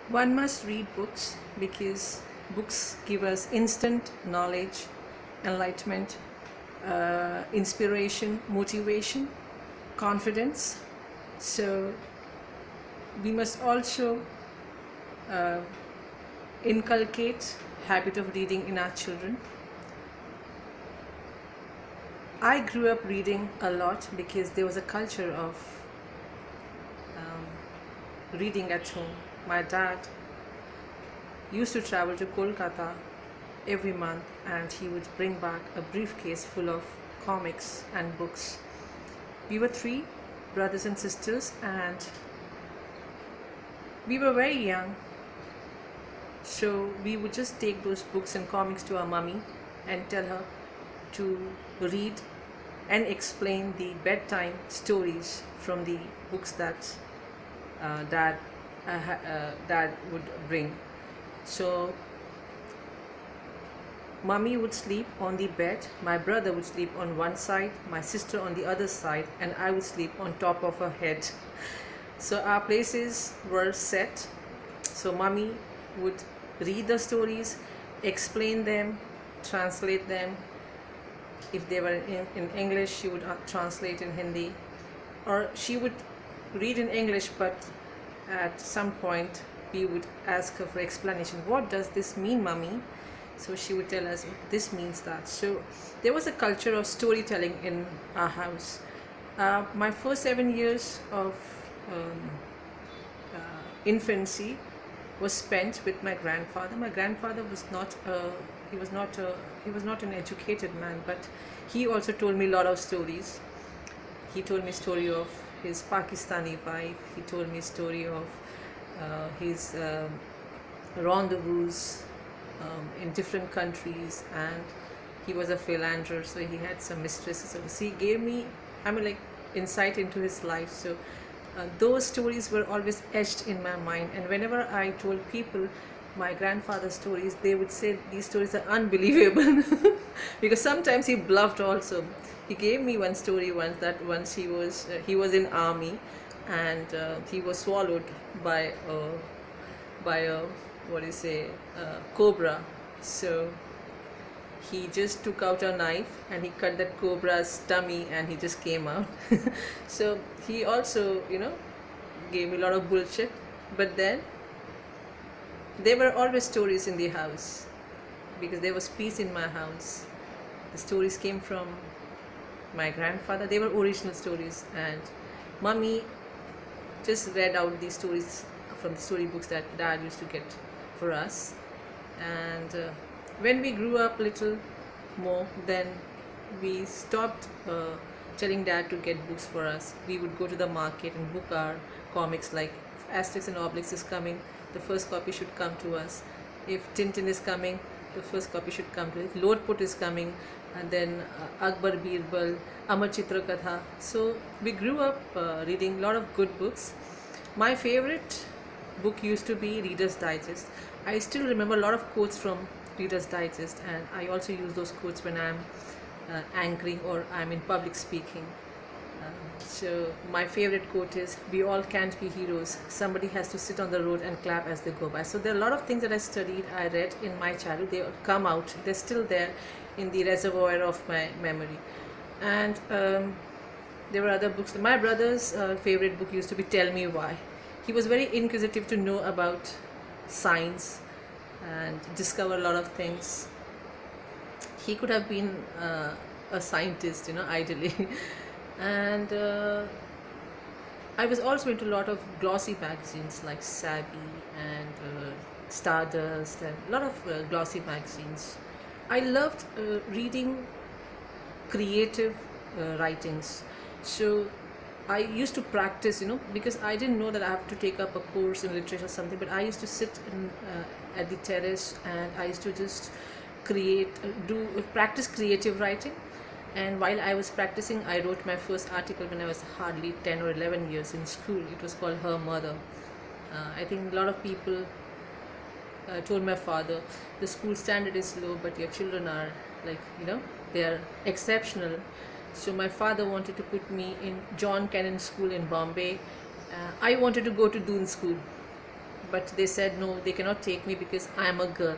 One must read books because books give us instant knowledge, enlightenment, inspiration, motivation, confidence. So we must also uh, inculcate habit of reading in our children. I grew up reading a lot because there was a culture of reading at home. My dad used to travel to Kolkata every month and he would bring back a briefcase full of comics and books. We were three brothers and sisters and we were very young, so we would just take those books and comics to our mummy and tell her to read and explain the bedtime stories from the books that dad would bring. So mummy would sleep on the bed, my brother would sleep on one side, my sister on the other side, and I would sleep on top of her head. So our places were set. So mummy would read the stories, explain them, translate them. If they were in English, she would translate in Hindi, or she would read in English, but at some point we would ask her for explanation. What does this mean, mummy? So she would tell us this means that. So there was a culture of storytelling in our house. My first 7 years of um, infancy was spent with my grandfather. My grandfather was not he was not an educated man, but he also told me a lot of stories. He told me story of his Pakistani wife. He told me story of his rendezvous in different countries, and he was a philanderer, so he had some mistresses. So he gave me, like, insight into his life. So those stories were always etched in my mind, and whenever I told people my grandfather's stories, they would say these stories are unbelievable because sometimes he bluffed also. He gave me one story once, that once he was in army, and he was swallowed by a what do you say, cobra. So he just took out a knife and he cut that cobra's tummy and he just came out. So he also, gave me a lot of bullshit, but then there were always stories in the house because there was peace in my house. The stories came from my grandfather. They were original stories, and mummy just read out these stories from the storybooks that dad used to get for us. And when we grew up little more, then we stopped telling dad to get books for us. We would go to the market and book our comics. Like if Asterix and Obelix is coming, the first copy should come to us. If Tintin is coming, the first copy should come to us. If Lotput is coming, and then Akbar Birbal, Amar Chitra Katha. So we grew up reading a lot of good books. My favorite book used to be Reader's Digest. I still remember a lot of quotes from Reader's Digest, and I also use those quotes when I'm anchoring or I'm in public speaking. So my favorite quote is, "We all can't be heroes. Somebody has to sit on the road and clap as they go by." So there are a lot of things that I studied, I read in my childhood. They come out. They're still there in the reservoir of my memory. And there were other books. My brother's favorite book used to be Tell Me Why. He was very inquisitive to know about science and discover a lot of things. He could have been a scientist, ideally. And I was also into a lot of glossy magazines like Savvy and Stardust, and a lot of glossy magazines. I loved reading creative writings. So I used to practice, because I didn't know that I have to take up a course in literature or something, but I used to sit at the terrace and I used to just practice creative writing. And while I was practicing, I wrote my first article when I was hardly 10 or 11 years in school. It was called Her Mother. I think a lot of people told my father, the school standard is low, but your children are they are exceptional. So my father wanted to put me in John Cannon School in Bombay. I wanted to go to Doon School, but they said no, they cannot take me because I am a girl,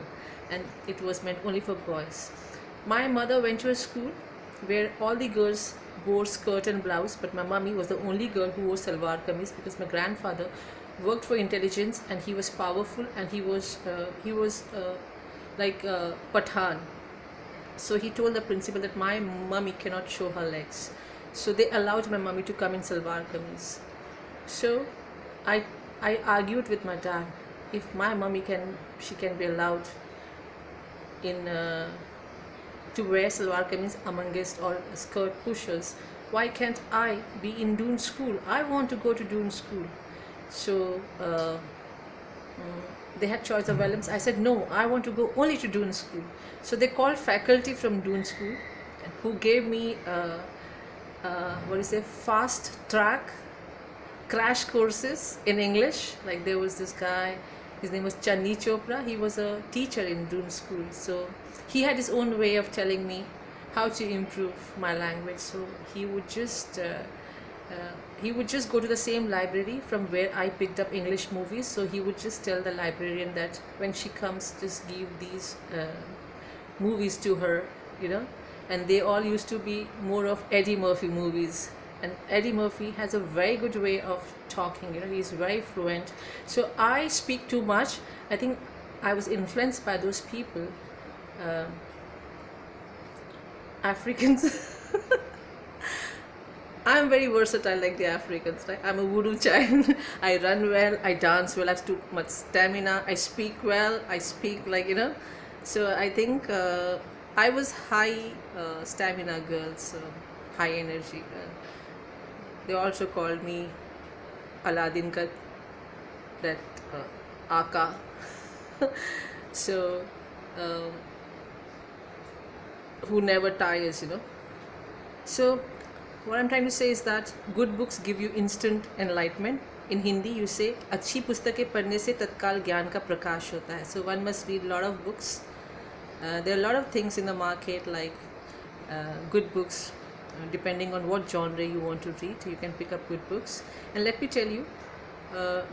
and it was meant only for boys. My mother went to a school where all the girls wore skirt and blouse, but my mummy was the only girl who wore salwar kameez because my grandfather worked for intelligence and he was powerful, and he was like Pathan. So he told the principal that my mummy cannot show her legs. So they allowed my mummy to come in salwar kameez. So I I argued with my dad, if my mummy can be allowed in to wear salwar kameez amongst all skirt pushers, why can't I be in Doon school? I want to go to Doon school. So they had choice of elements. I said no, I want to go only to Doon school. So they called faculty from Doon school, who gave me fast track crash courses in English. Like there was this guy, his name was Channi Chopra. He was a teacher in Doon school. So he had his own way of telling me how to improve my language. So he would just go to the same library from where I picked up English movies. So he would just tell the librarian that when she comes, just give these movies to her, you know. And they all used to be more of Eddie Murphy movies. And Eddie Murphy has a very good way of talking, you know, he's very fluent. So I speak too much. I think I was influenced by those people. Africans. I'm very versatile like the Africans, right? I'm a voodoo child. I run well, I dance well, I have too much stamina, I speak well, I speak like, you know. So I think I was high stamina girl, so high energy girl. They also called me Aladdin ka, that Aka. So who never tires, you know. So what I'm trying to say is that good books give you instant enlightenment. In Hindi you say अच्छी पुस्तकें पढ़ने से तत्काल ज्ञान का प्रकाश होता है. So one must read a lot of books. There are a lot of things in the market, like good books. Depending on what genre you want to read, you can pick up good books. And let me tell you,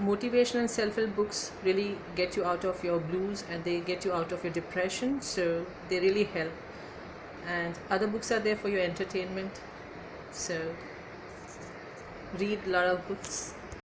motivation and self-help books really get you out of your blues, and they get you out of your depression. So they really help. And other books are there for your entertainment. So read a lot of books.